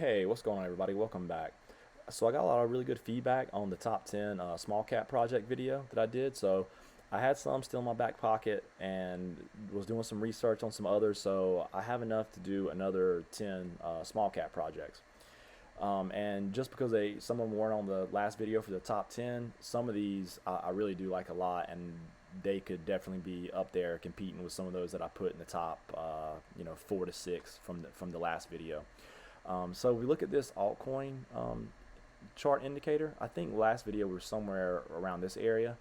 Hey, what's going on, everybody? Welcome back. So I got a lot of really good feedback on the top 10 small cap project video that I did. So I had some still in my back pocket and was doing some research on some others. So I have enough to do another 10 small cap projects. And just because some of them weren't on the last video for the top 10, some of these I really do like a lot, and they could definitely be up there competing with some of those that I put in the top, 4 to 6 from the last video. So we look at this altcoin chart indicator. I think last video we were somewhere around this area.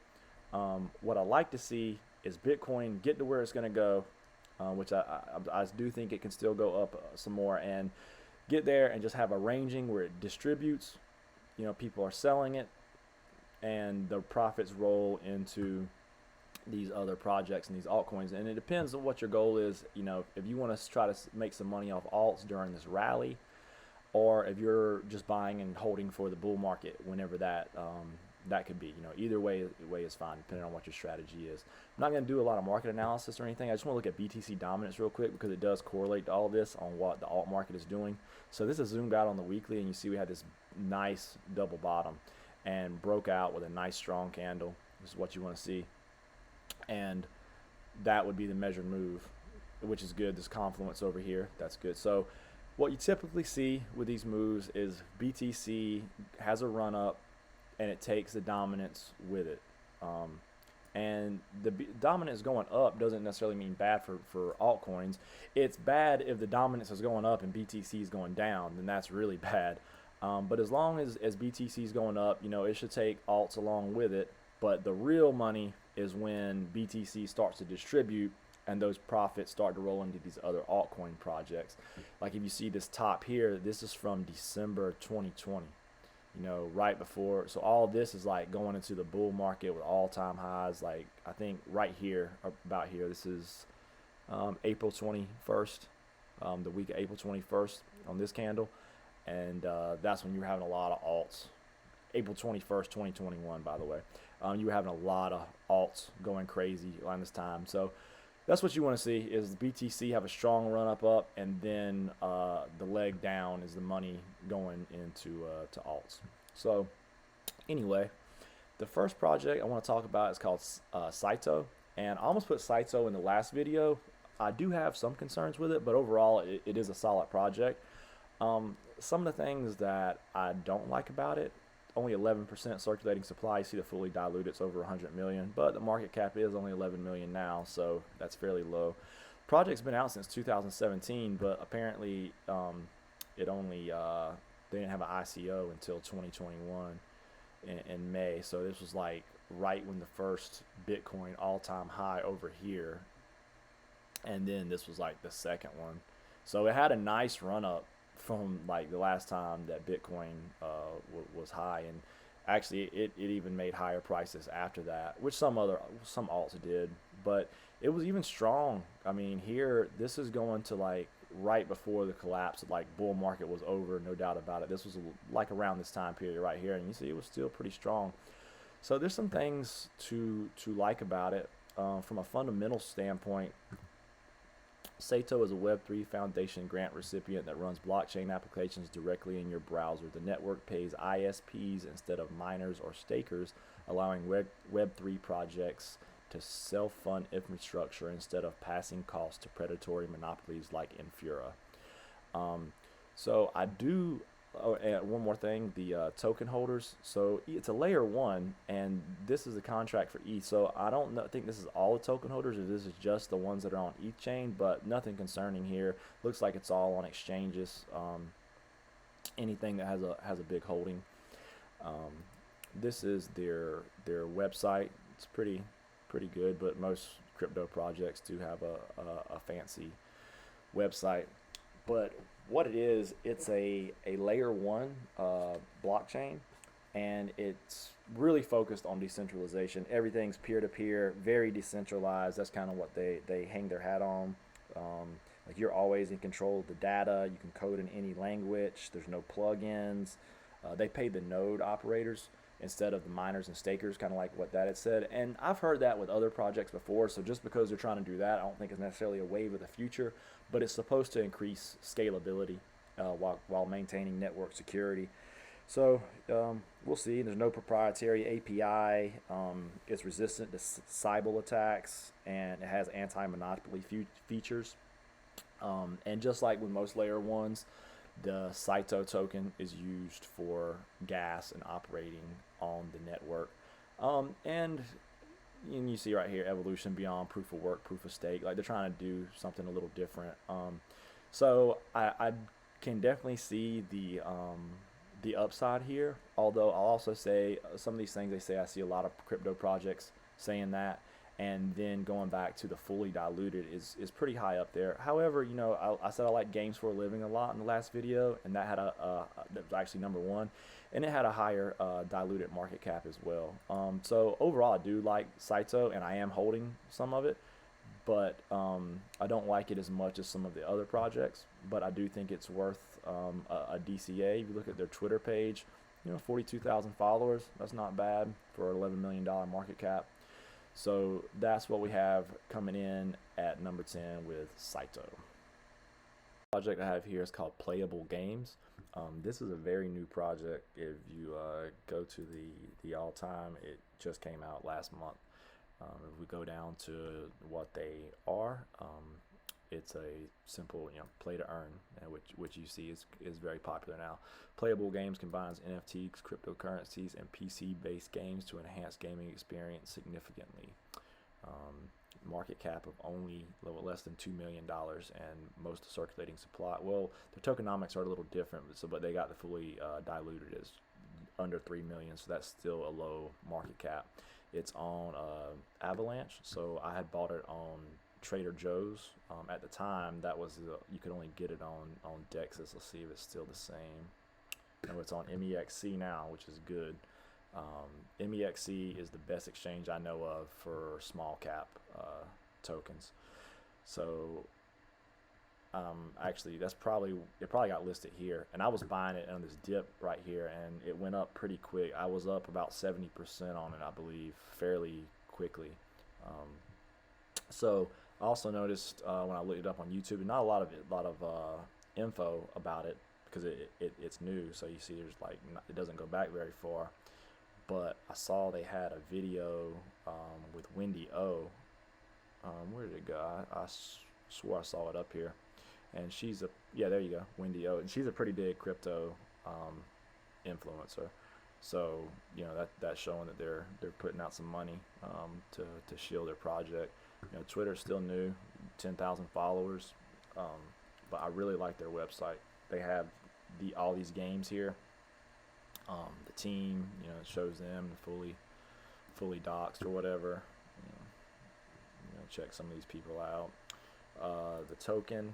What I like to see is Bitcoin get to where it's going to go, which I do think it can still go up some more, and get there and just have a ranging where it distributes. People are selling it, and the profits roll into these other projects and these altcoins. And it depends on what your goal is. If you want to try to make some money off alts during this rally, or if you're just buying and holding for the bull market whenever that could be. Either way is fine, depending on what your strategy is. I'm not going to do a lot of market analysis or anything. I just want to look at BTC dominance real quick because it does correlate to all this on what the alt market is doing. So this is zoomed out on the weekly, and you see we had this nice double bottom and broke out with a nice strong candle. This is what you want to see, and that would be the measured move, which is good. This confluence over here, that's good. So what you typically see with these moves is BTC has a run up and it takes the dominance with it. And the dominance going up doesn't necessarily mean bad for altcoins. It's bad if the dominance is going up and BTC is going down, then that's really bad. But as long as BTC is going up, it should take alts along with it. But the real money is when BTC starts to distribute and those profits start to roll into these other altcoin projects. Like if you see this top here, this is from December 2020, right before. So all this is like going into the bull market with all-time highs. Like I think right here, about here, this is April 21st, the week of April 21st on this candle. And that's when you're having a lot of alts. April 21st, 2021, by the way. You were having a lot of alts going crazy around this time. So that's what you want to see, is the BTC have a strong run up, and then the leg down is the money going into to alts. So anyway, the first project I want to talk about is called Saito, and I almost put Saito in the last video. I do have some concerns with it, but overall it is a solid project. Some of the things that I don't like about it: only 11% circulating supply. You see the fully diluted, it's over 100 million, but the market cap is only 11 million now, so that's fairly low. Project's been out since 2017, but apparently it only they didn't have an ICO until 2021 in May. So this was like right when the first Bitcoin all-time high over here, and then this was like the second one. So it had a nice run up from like the last time that Bitcoin was high, and actually it even made higher prices after that, which some alts did, but it was even strong. I mean, here this is going to like right before the collapse, like bull market was over, no doubt about it. This was like around this time period right here, and you see it was still pretty strong. So there's some things to like about it. From a fundamental standpoint, Saito is a Web3 Foundation grant recipient that runs blockchain applications directly in your browser. The network pays ISPs instead of miners or stakers, allowing Web3 projects to self-fund infrastructure instead of passing costs to predatory monopolies like Infura. So I do. Oh, and one more thing, the token holders. So it's a layer one, and this is a contract for ETH. So I don't think this is all the token holders, or this is just the ones that are on ETH chain, but nothing concerning here. Looks like it's all on exchanges. Anything that has a big holding. This is their website. It's pretty good, but most crypto projects do have a fancy website. But what it is, it's a layer one blockchain, and it's really focused on decentralization. Everything's peer-to-peer, very decentralized. That's kind of what they hang their hat on. Like you're always in control of the data. You can code in any language. There's no plugins. They pay the node operators instead of the miners and stakers, kind of like what that had said. And I've heard that with other projects before, so just because they're trying to do that, I don't think it's necessarily a wave of the future, but it's supposed to increase scalability while maintaining network security. So we'll see. There's no proprietary API. It's resistant to cyber attacks, and it has anti-monopoly features. And just like with most layer ones, the Saito token is used for gas and operating on the network. And you see right here, evolution beyond proof of work, proof of stake. Like they're trying to do something a little different. So I can definitely see the upside here. Although I'll also say some of these things they say, I see a lot of crypto projects saying that, and then going back to the fully diluted is pretty high up there. However, I said I like games for a living a lot in the last video, and that had that was actually number one, and it had a higher diluted market cap as well. So overall, I do like Saito, and I am holding some of it, but I don't like it as much as some of the other projects. But I do think it's worth a DCA. If you look at their Twitter page, 42,000 followers. That's not bad for an $11 million market cap. So that's what we have coming in at number 10 with Saito. The project I have here is called Playable Games. This is a very new project. If you go to the all-time, it just came out last month. If we go down to what they are, it's a simple, play to earn, which you see is very popular now. Playable Games combines NFTs, cryptocurrencies, and PC-based games to enhance gaming experience significantly. Market cap of only less than $2 million, and most of circulating supply. Well, the tokenomics are a little different, but they got the fully diluted as under 3 million, so that's still a low market cap. It's on Avalanche, so I had bought it on Trader Joe's. At the time, that was you could only get it on Dexus. Let's see if it's still the same. No, it's on MEXC now, which is good. MEXC is the best exchange I know of for small cap tokens. So actually, it probably got listed here, and I was buying it on this dip right here, and it went up pretty quick. I was up about 70% on it, I believe, fairly quickly. So I also noticed when I looked it up on YouTube, not a lot of info about it because it's new. So you see, it doesn't go back very far. But I saw they had a video with Wendy O. Where did it go? I swore I saw it up here. And there you go, Wendy O. And she's a pretty big crypto influencer. So that's showing that they're putting out some money to shield their project. Twitter's still new, 10,000 followers, but I really like their website. They have all these games here. The team, it shows them fully doxed or whatever. Check some of these people out. The token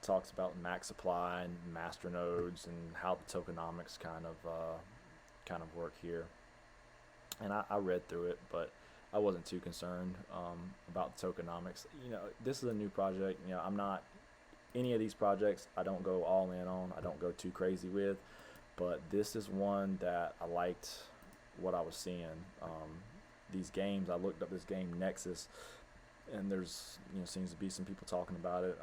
talks about max supply and master nodes and how the tokenomics kind of work here. And I read through it, but I wasn't too concerned about the tokenomics. This is a new project. I'm not any of these projects. I don't go all in on. I don't go too crazy with. But this is one that I liked what I was seeing. These games, I looked up this game Nexus, and there's seems to be some people talking about it.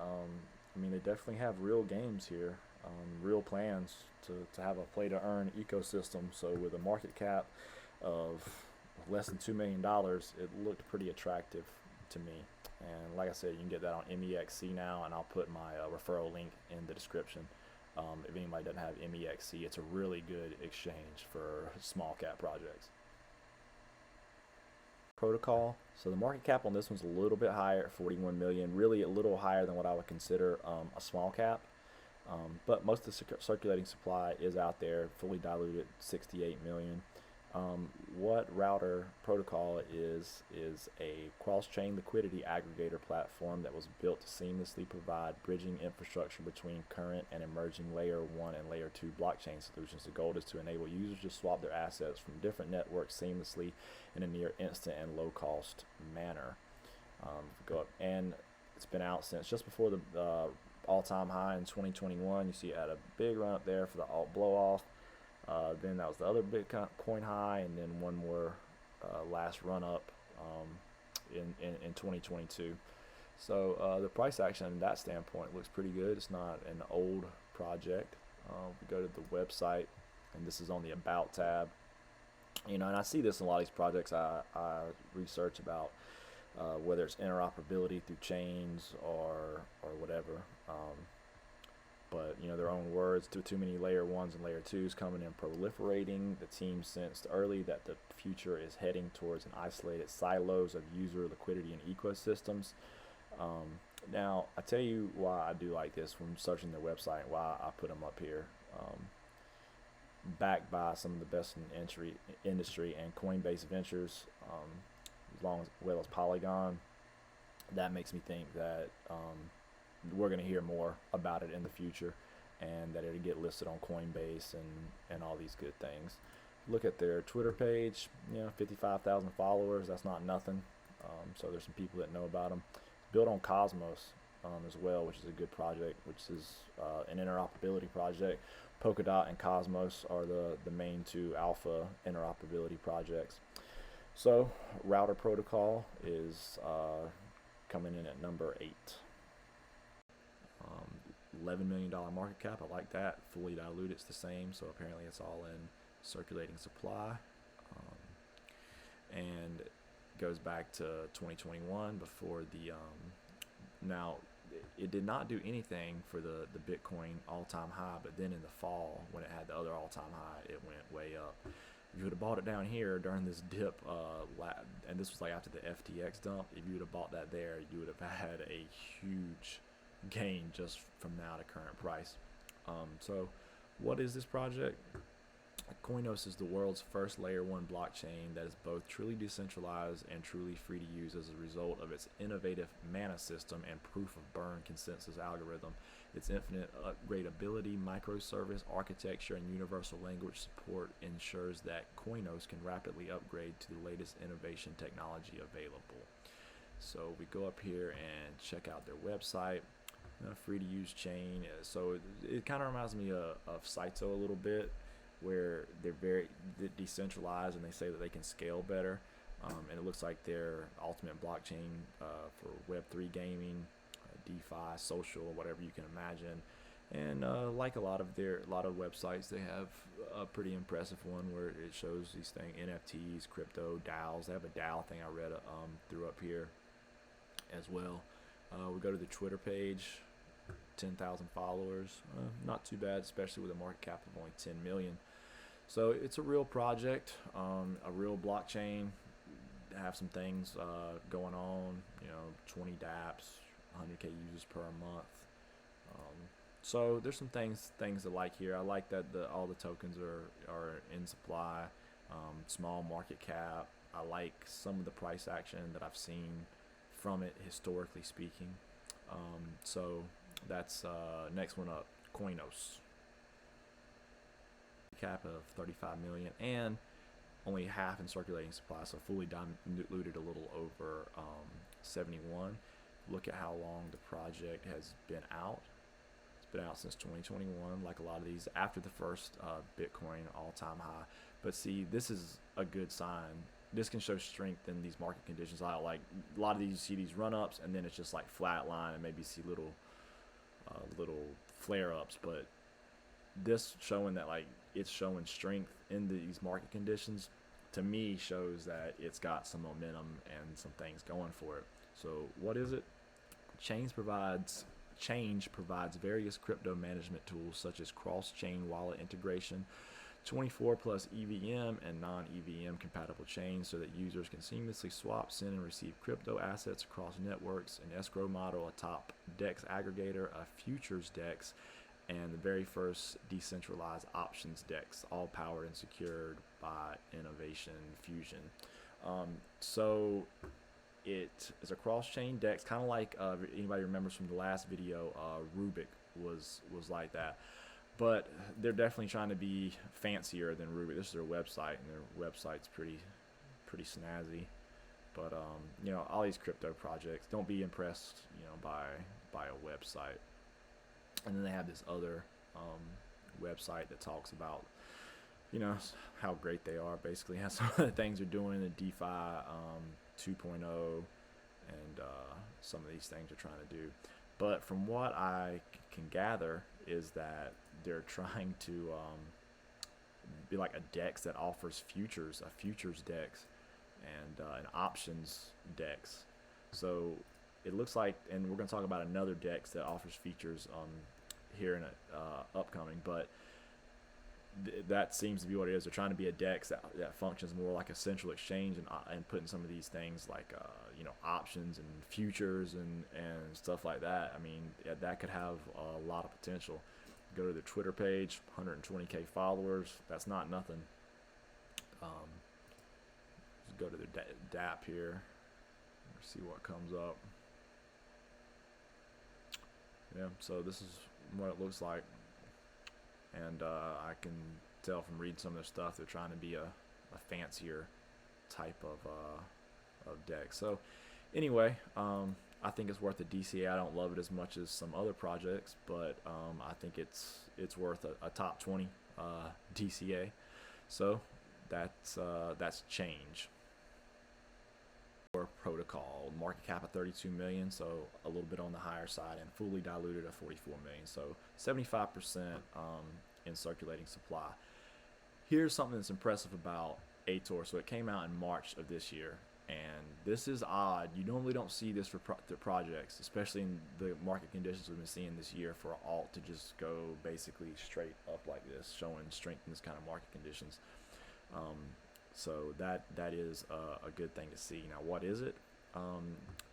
They definitely have real games here, real plans to have a play to earn ecosystem. So with a market cap of less than $2 million, it looked pretty attractive to me. And like I said, you can get that on MEXC now, and I'll put my referral link in the description. If anybody doesn't have MEXC, it's a really good exchange for small cap projects. Protocol. So the market cap on this one's a little bit higher at 41 million, really a little higher than what I would consider a small cap. But most of the circulating supply is out there, fully diluted, 68 million. What Router Protocol is a cross-chain liquidity aggregator platform that was built to seamlessly provide bridging infrastructure between current and emerging layer 1 and layer 2 blockchain solutions. The goal is to enable users to swap their assets from different networks seamlessly in a near instant and low-cost manner. Go up, and it's been out since just before the all-time high in 2021. You see it had a big run up there for the alt blow-off. Then that was the other big coin high, and then one more last run up in 2022. So the price action in that standpoint looks pretty good. It's not an old project. We go to the website, and this is on the About tab. And I see this in a lot of these projects I research about, whether it's interoperability through chains or whatever. But their own words, too many layer ones and layer twos coming in proliferating. The team sensed early that the future is heading towards an isolated silos of user liquidity and ecosystems. Now, I tell you why I do like this when searching their website, why I put them up here. Backed by some of the best in industry and Coinbase Ventures, as well as Polygon. That makes me think that we're going to hear more about it in the future, and that it'll get listed on Coinbase and all these good things. Look at their Twitter page, 55,000 followers. That's not nothing. So there's some people that know about them. Built on Cosmos as well, which is a good project, which is an interoperability project. Polkadot and Cosmos are the main two alpha interoperability projects. So router protocol is coming in at number 8. $11 million market cap. I like that. Fully diluted, it's the same. So apparently it's all in circulating supply. And it goes back to 2021 before the now it did not do anything for the Bitcoin all-time high, but then in the fall when it had the other all-time high, it went way up. If you would have bought it down here during this dip, and this was like after the FTX dump, if you would have bought that there, you would have had a huge gain just from now to current price. So what is this project? Coinos is the world's first layer 1 blockchain that is both truly decentralized and truly free to use as a result of its innovative mana system and proof of burn consensus algorithm. Its infinite upgradability, microservice architecture, and universal language support ensures that Coinos can rapidly upgrade to the latest innovation technology available. So we go up here and check out their website. Free to use chain. So it kind of reminds me of Saito a little bit, where they're very decentralized and they say that they can scale better. And it looks like their ultimate blockchain for Web3 gaming, DeFi, social, whatever you can imagine. And like a lot of websites, they have a pretty impressive one where it shows these things, NFTs, crypto, DAOs. They have a DAO thing I read through up here as well. We go to the Twitter page. 10,000 followers, not too bad, especially with a market cap of only 10 million. So it's a real project, a real blockchain. Have some things going on, 20 dApps, 100k users per month. So there's some things to like here. I like that all the tokens are in supply, small market cap. I like some of the price action that I've seen from it historically speaking. So that's next one up, Coinos. Cap of 35 million and only half in circulating supply, so fully diluted a little over 71. Look at how long the project has been out. It's been out since 2021, like a lot of these, after the first Bitcoin all-time high. But see, this is a good sign. This can show strength in these market conditions. Like a lot of these, you see these run-ups, and then it's just like flat line, and maybe see little flare-ups. But this showing that like it's showing strength in these market conditions, to me shows that it's got some momentum and some things going for it. So what is it? Change provides various crypto management tools such as cross-chain wallet integration, 24 plus EVM and non-EVM compatible chains so that users can seamlessly swap, send, and receive crypto assets across networks, an escrow model, a top DEX aggregator, a futures DEX, and the very first decentralized options DEX, all powered and secured by Innovation Fusion. So it is a cross-chain DEX, kind of like anybody remembers from the last video, Rubik was like that. But they're definitely trying to be fancier than Rubik. This is their website, and their website's pretty snazzy. But all these crypto projects, don't be impressed, by a website. And then they have this other website that talks about, how great they are. Basically, how some of the things they're doing, the DeFi 2.0, and some of these things they're trying to do. But from what I can gather is that they're trying to be like a DEX that offers futures, a futures DEX, and an options DEX. So it looks like, and we're going to talk about another DEX that offers features here in a upcoming, but that seems to be what it is. They're trying to be a DEX that functions more like a central exchange, and putting some of these things like options and futures and stuff like that. I mean, that could have a lot of potential. Go to their Twitter page, 120K followers. That's not nothing. Just go to their DApp here. See what comes up. Yeah, so this is what it looks like, and I can tell from reading some of their stuff they're trying to be a fancier type of deck. So anyway, I think it's worth a DCA. I don't love it as much as some other projects, but I think it's worth a top 20 DCA. So that's change. Protocol, market cap of 32 million, so a little bit on the higher side, and fully diluted at 44 million, so 75% in circulating supply. Here's something that's impressive about Ator. So it came out in March of this year, and this is odd. You normally don't see this for projects, especially in the market conditions we've been seeing this year, for alt to just go basically straight up like this, showing strength in this kind of market conditions. So that is a good thing to see. Now, what is it?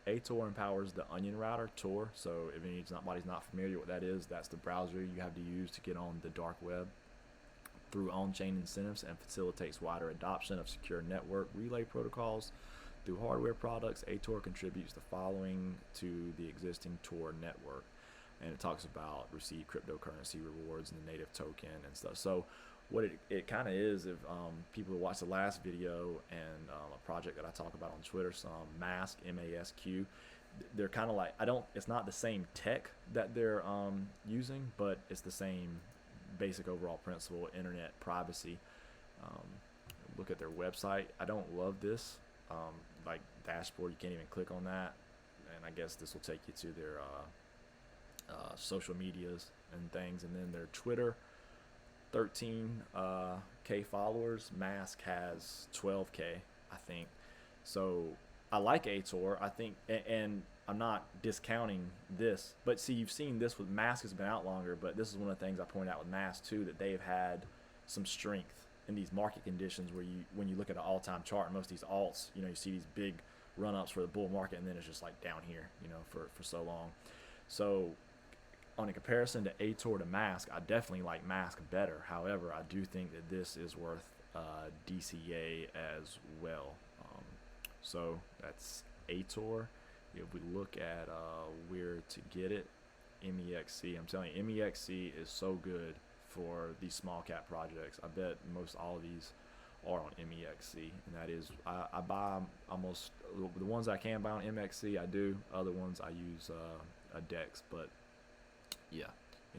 Ator empowers the Onion router, Tor. So if anybody's not familiar with what that is, that's the browser you have to use to get on the dark web through on-chain incentives, and facilitates wider adoption of secure network relay protocols. Through hardware products, Ator contributes the following to the existing Tor network. And it talks about receive cryptocurrency rewards and the native token and stuff. So what it kind of is, if people who watched the last video and a project that I talk about on Twitter, some MEXC, MEXC, they're kind of like, it's not the same tech that they're using, but it's the same basic overall principle, internet privacy. Look at their website. I don't love this, like dashboard, you can't even click on that, and I guess this will take you to their social medias and things, and then their Twitter, 13K followers. MEXC has 12K, I think. So I like Ator, I think, and I'm not discounting this, but see, you've seen this with MEXC has been out longer, but this is one of the things I point out with MEXC too, that they've had some strength in these market conditions where when you look at an all-time chart, and most of these alts, you see these big run-ups for the bull market, and then it's just like down here, for so long. So on a comparison to Ator to MEXC, I definitely like MEXC better. However, I do think that this is worth DCA as well. So that's Ator. If we look at where to get it, MEXC, I'm telling you, MEXC is so good for these small cap projects. I bet most all of these are on MEXC, and that is, I buy almost the ones I can buy on MEXC. I do. Other ones I use a DEX, but yeah.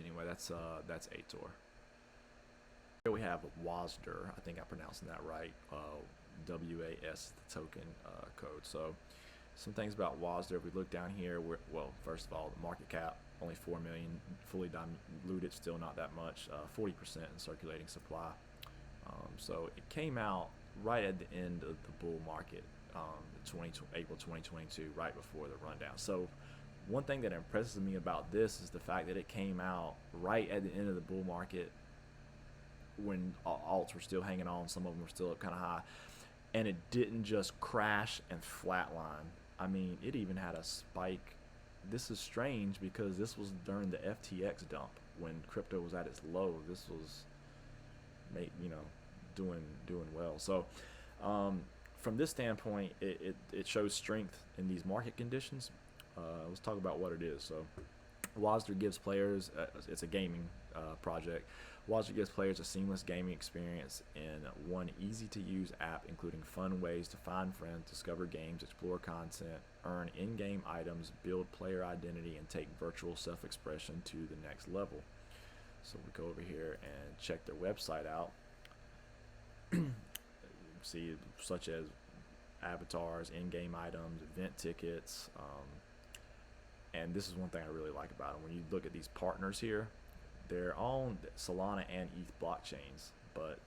Anyway, that's Ator. Here we have Wasder. I think I'm pronouncing that right. WAS, the token code. So some things about Wasder. If we look down here, well, first of all, the market cap only 4 million, fully diluted, still not that much. 40% in circulating supply. So it came out right at the end of the bull market, April 2022, right before the rundown. So one thing that impresses me about this is the fact that it came out right at the end of the bull market when alts were still hanging on. Some of them were still up kind of high, and it didn't just crash and flatline. I mean, it even had a spike. This is strange because this was during the FTX dump when crypto was at its low. This was, doing well. So from this standpoint, it shows strength in these market conditions. Let's talk about what it is. So Wasder gives players, it's a gaming project. Wasder gives players a seamless gaming experience in one easy-to-use app, including fun ways to find friends, discover games, explore content, earn in-game items, build player identity, and take virtual self-expression to the next level. So we go over here and check their website out. See, such as avatars, in-game items, event tickets, and this is one thing I really like about them. When you look at these partners here, they're on Solana and ETH blockchains, but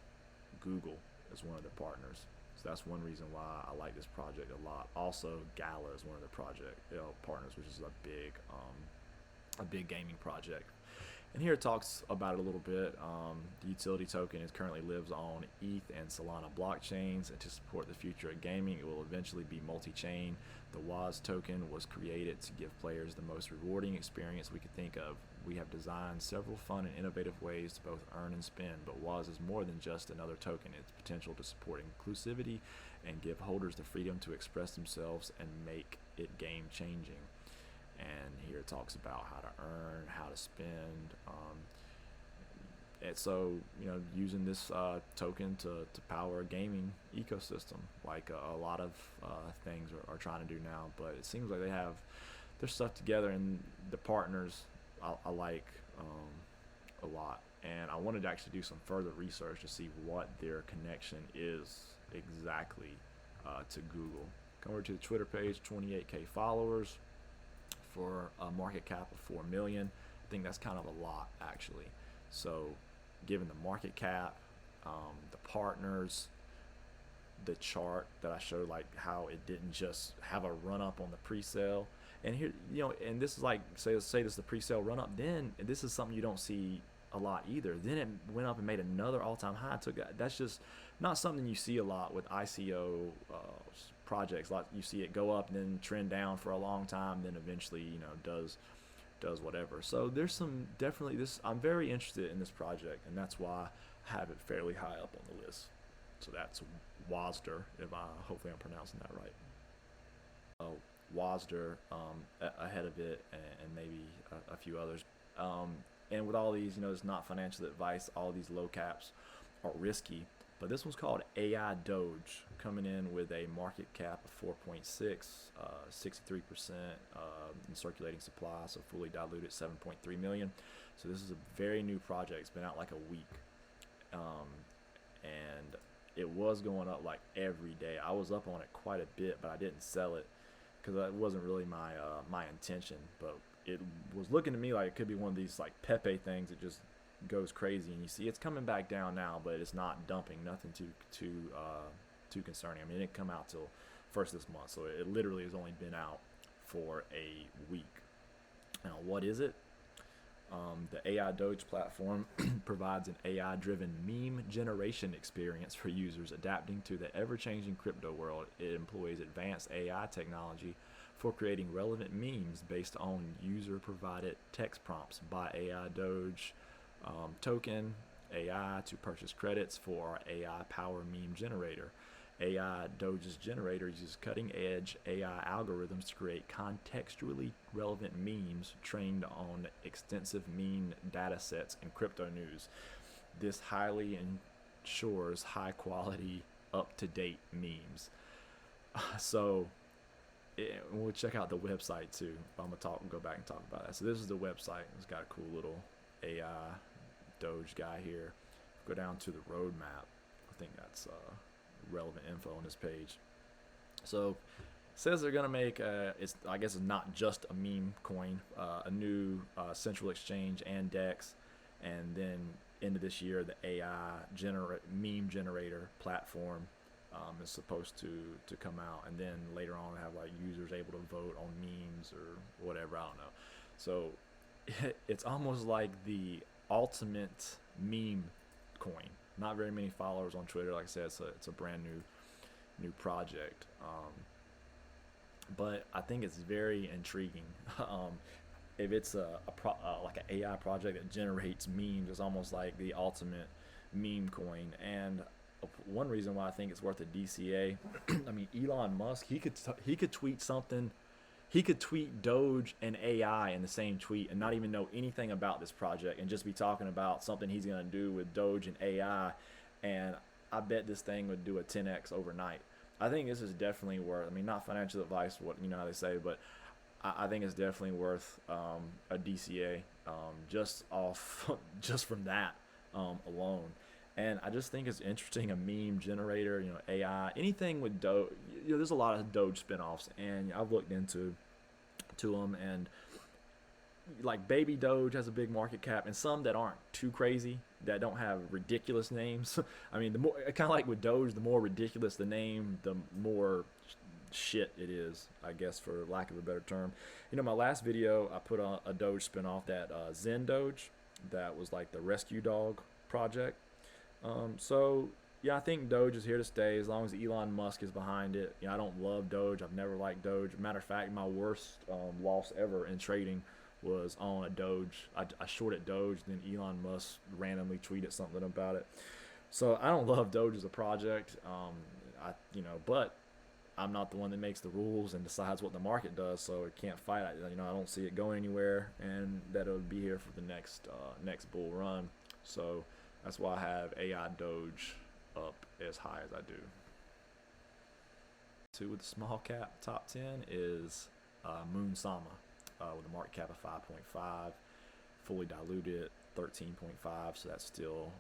Google is one of the partners. So that's one reason why I like this project a lot. Also, Gala is one of the project partners, which is a big gaming project. And here it talks about it a little bit. The utility token currently lives on ETH and Solana blockchains, and to support the future of gaming, it will eventually be multi-chain. The Wasder token was created to give players the most rewarding experience we could think of. We have designed several fun and innovative ways to both earn and spend, but Wasder is more than just another token. Its potential to support inclusivity and give holders the freedom to express themselves and make it game-changing. And here it talks about how to earn, how to spend, and so using this token to power a gaming ecosystem, like a lot of things are trying to do now. But it seems like they have their stuff together, and the partners I like a lot. And I wanted to actually do some further research to see what their connection is exactly to Google. Come over to the Twitter page, 28K followers, for a market cap of 4 million. I think that's kind of a lot, actually. So given the market cap, the partners, the chart that I showed, like how it didn't just have a run up on the pre-sale, and here, and this is like, say this is the pre-sale run up, then this is something you don't see a lot either. Then it went up and made another all-time high. That's just not something you see a lot with ICO projects. Like, you see it go up and then trend down for a long time, then eventually does whatever. So there's some definitely this. I'm very interested in this project, and that's why I have it fairly high up on the list. So that's Wasder, hopefully I'm pronouncing that right. Wasder ahead of it, and maybe a few others. And with all these, it's not financial advice. All these low caps are risky, but this one's called AI Doge, coming in with a market cap of 4.6, 63% in circulating supply, so fully diluted 7.3 million. So this is a very new project. It's been out like a week, and it was going up like every day. I was up on it quite a bit, but I didn't sell it because it wasn't really my intention. But it was looking to me like it could be one of these like Pepe things that just goes crazy, and you see it's coming back down now, but it's not dumping. Nothing too concerning. I mean, it didn't come out till first this month, so it literally has only been out for a week. Now, what is it? The AI Doge platform provides an AI-driven meme generation experience for users adapting to the ever-changing crypto world. It employs advanced AI technology for creating relevant memes based on user-provided text prompts. Buy AI Doge token AI to purchase credits for our AI Power Meme Generator. AI Doge's generator uses cutting-edge AI algorithms to create contextually relevant memes trained on extensive meme data sets and crypto news. This highly ensures high-quality, up-to-date memes. So we'll check out the website too. I'm gonna go back and talk about that. So this is the website. It's got a cool little AI Doge guy here. Go down to the roadmap. I think that's relevant info on this page. So it says they're gonna make I guess it's not just a meme coin, a new central exchange and DEX, and then into this year the AI meme generator platform is supposed to come out, and then later on have like users able to vote on memes or whatever. I don't know. So it's almost like the ultimate meme coin. Not very many followers on Twitter. Like I said, it's a brand new project, but I think it's very intriguing. If it's like an AI project that generates memes, it's almost like the ultimate meme coin. And one reason why I think it's worth a DCA, I mean, Elon Musk, he could tweet something. He could tweet Doge and AI in the same tweet and not even know anything about this project and just be talking about something he's going to do with Doge and AI. And I bet this thing would do a 10x overnight. I think this is definitely worth, I mean, not financial advice, how they say, but I think it's definitely worth a DCA just from that alone. And I just think it's interesting, a meme generator, AI, anything with Doge. There's a lot of Doge spinoffs, and I've looked into them, and like Baby Doge has a big market cap, and some that aren't too crazy, that don't have ridiculous names. I mean, the more, kind of like with Doge, the more ridiculous the name, the more shit it is, I guess, for lack of a better term. My last video, I put on a Doge spinoff, that Zen Doge, that was like the rescue dog project. So yeah, I think Doge is here to stay as long as Elon Musk is behind it. I don't love Doge. I've never liked Doge. Matter of fact, my worst loss ever in trading was on a Doge. I shorted Doge, then Elon Musk randomly tweeted something about it. So I don't love Doge as a project. But I'm not the one that makes the rules and decides what the market does, so it can't fight. I don't see it going anywhere, and that it'll be here for the next bull run. So that's why I have AI Doge up as high as I do. Two with the small cap top 10 is Moon Sama, with a market cap of 5.5, fully diluted 13.5, so that's still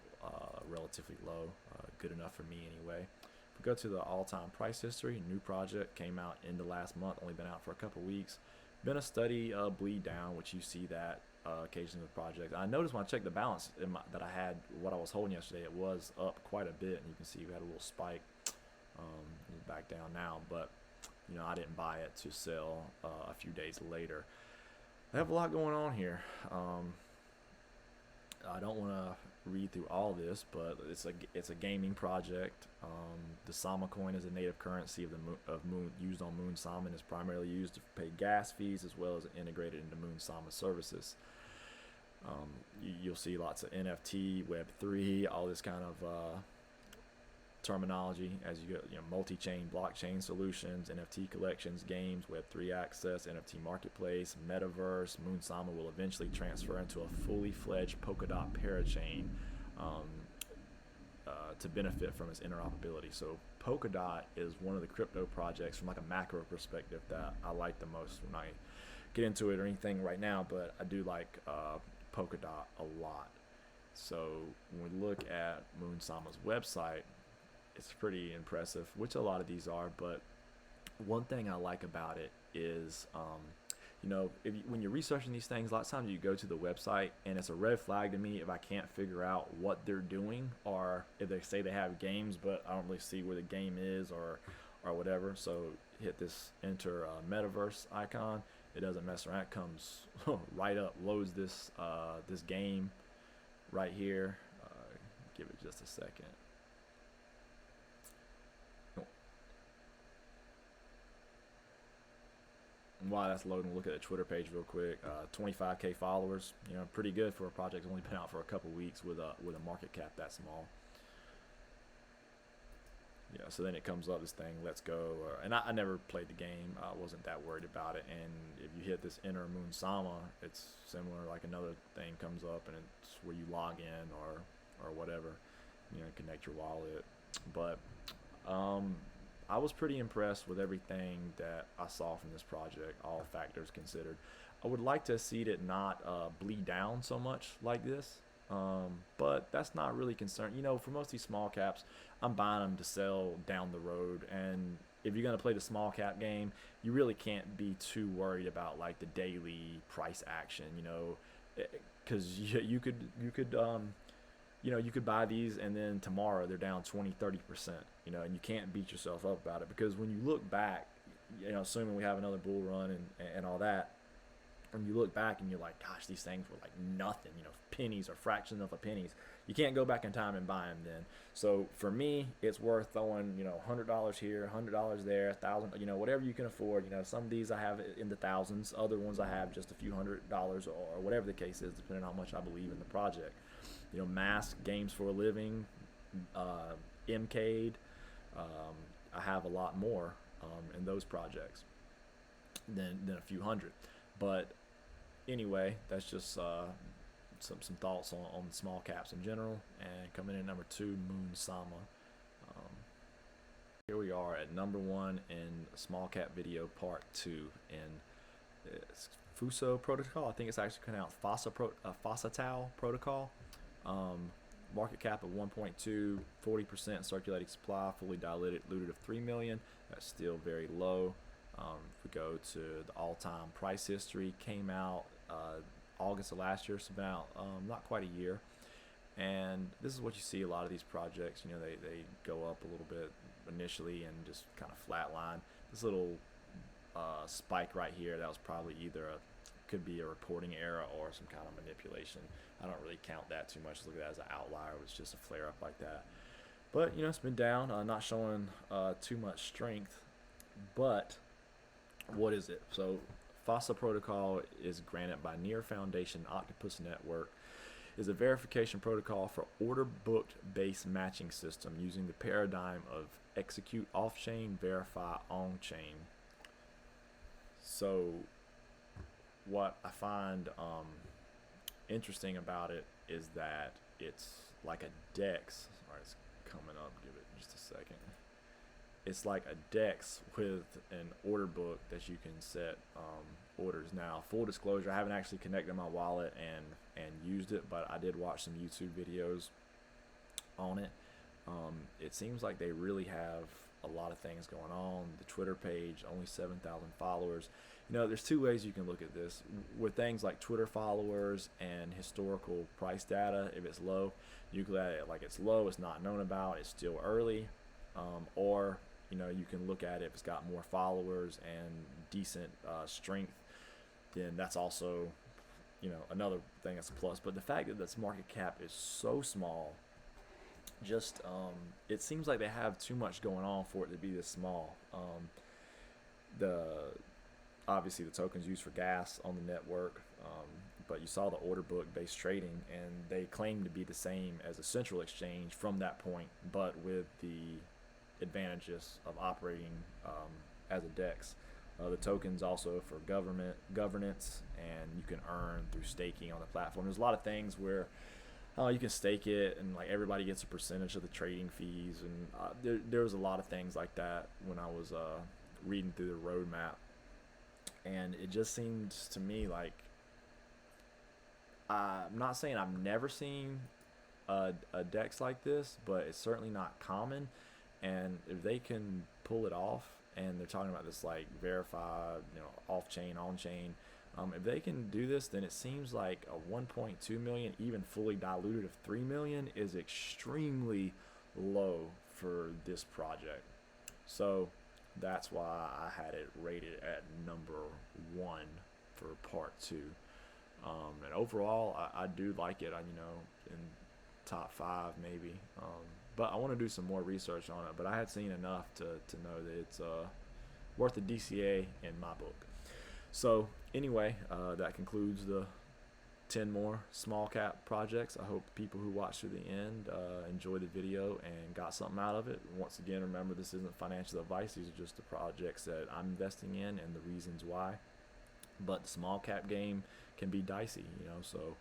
relatively low, good enough for me anyway. If we go to the all-time price history, new project came out in the last month, only been out for a couple weeks. Been a steady bleed down, which you see that occasionally with projects. I noticed when I checked the balance that I had, what I was holding yesterday, it was up quite a bit, and you can see we had a little spike. It's back down now, but I didn't buy it to sell a few days later. I have a lot going on here. I don't want to read through all this, but it's a gaming project. The Sama coin is a native currency of Moon, used on Moon Sama, and is primarily used to pay gas fees as well as integrated into Moon Sama services. You'll see lots of NFT, Web3, all this kind of terminology as you go. Multi-chain, blockchain solutions, NFT collections, games, Web3 access, NFT marketplace, metaverse. Moon Sama will eventually transfer into a fully fledged Polkadot parachain to benefit from its interoperability. So Polkadot is one of the crypto projects from like a macro perspective that I like the most. When I get into it or anything right now, but I do like Polkadot a lot. So when we look at Moon Sama's website, it's pretty impressive, which a lot of these are, but one thing I like about it is, when you're researching these things, a lot of times you go to the website and it's a red flag to me if I can't figure out what they're doing, or if they say they have games, but I don't really see where the game is or whatever. So hit this enter metaverse icon. It doesn't mess around. It comes right up, loads this game right here. Give it just a second. While that's loading, look at the Twitter page real quick. 25K followers, pretty good for a project that's only been out for a couple weeks with a market cap that small. Yeah, so then it comes up, this thing, let's go. And I never played the game. I wasn't that worried about it. And if you hit this enter Moon Sama, it's similar, like another thing comes up, and it's where you log in or whatever, connect your wallet. But I was pretty impressed with everything that I saw from this project, all factors considered. I would like to see it not bleed down so much like this, but that's not really concerned. For most of these small caps, I'm buying them to sell down the road, and if you're going to play the small cap game, you really can't be too worried about like the daily price action, because you could buy these and then tomorrow they're down 20-30%, and you can't beat yourself up about it, because when you look back, assuming we have another bull run and all that, when you look back and you're like, gosh, these things were like nothing, pennies or fractions of a pennies. You can't go back in time and buy them then. So for me, it's worth throwing, $100 here, $100 there, $1,000, whatever you can afford. Some of these I have in the thousands, other ones I have just a few $100 or whatever the case is, depending on how much I believe in the project. Mask, Games for a Living, MCade. I have a lot more in those projects than a few hundred. But anyway, that's just some thoughts on small caps in general. And coming in number 2, Moon Sama. Here we are at number 1 in small cap video part 2 in Fossa protocol. I think it's actually pronounced Fossa Tau protocol. market cap of 1.2, 40% circulating supply, fully diluted of 3 million. That's still very low. If we go to the all-time price history, came out August of last year, so about not quite a year. And this is what you see a lot of these projects. They go up a little bit initially and just kind of flatline. This little spike right here, that was probably either could be a reporting error or some kind of manipulation. I don't really count that too much. Look at that as an outlier. It's just a flare up like that. But it's been down, not showing too much strength. But what is it? So Fossa protocol is granted by Near Foundation Octopus Network, is a verification protocol for order booked based matching system using the paradigm of execute off chain, verify on chain. So what I find interesting about it is that it's like a DEX. All right, it's coming up. Give it just a second. It's like a DEX with an order book that you can set orders. Now, full disclosure, I haven't actually connected my wallet and used it, but I did watch some YouTube videos on it. It seems like they really have a lot of things going on. The Twitter page, only 7,000 followers. There's two ways you can look at this. With things like Twitter followers and historical price data, if it's low, you can look at it like it's low, it's not known about, it's still early. Or you can look at it if it's got more followers and decent strength, then that's also another thing that's a plus. But the fact that this market cap is so small, just it seems like they have too much going on for it to be this small. Obviously the tokens used for gas on the network, but you saw the order book based trading, and they claim to be the same as a central exchange from that point, but with the advantages of operating as a DEX. The tokens also for governance, and you can earn through staking on the platform. There's a lot of things where you can stake it, and like everybody gets a percentage of the trading fees, and there was a lot of things like that when I was reading through the roadmap, and it just seemed to me like, I'm not saying I've never seen a DEX like this, but it's certainly not common. And if they can pull it off, and they're talking about this like verify, off chain, on chain, if they can do this, then it seems like a 1.2 million, even fully diluted of 3 million, is extremely low for this project. So that's why I had it rated at number 1 for part 2. And overall, I do like it. In top 5 maybe. But I want to do some more research on it. But I had seen enough to know that it's worth the DCA in my book. So anyway, that concludes the 10 more small cap projects. I hope people who watched to the end enjoyed the video and got something out of it. Once again, remember, this isn't financial advice. These are just the projects that I'm investing in and the reasons why. But the small cap game can be dicey, so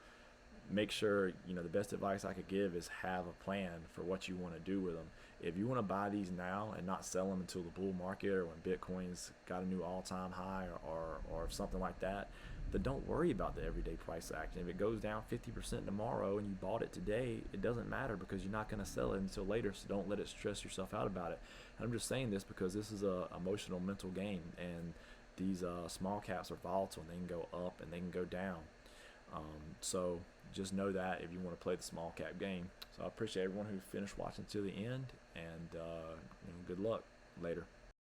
make sure, the best advice I could give is have a plan for what you want to do with them. If you want to buy these now and not sell them until the bull market or when Bitcoin's got a new all-time high or something like that, then don't worry about the everyday price action. If it goes down 50% tomorrow and you bought it today, it doesn't matter because you're not going to sell it until later, so don't let it stress yourself out about it. And I'm just saying this because this is a emotional, mental game, and these small caps are volatile. They can go up and they can go down. So just know that if you want to play the small cap game. So I appreciate everyone who finished watching to the end, and good luck. Later.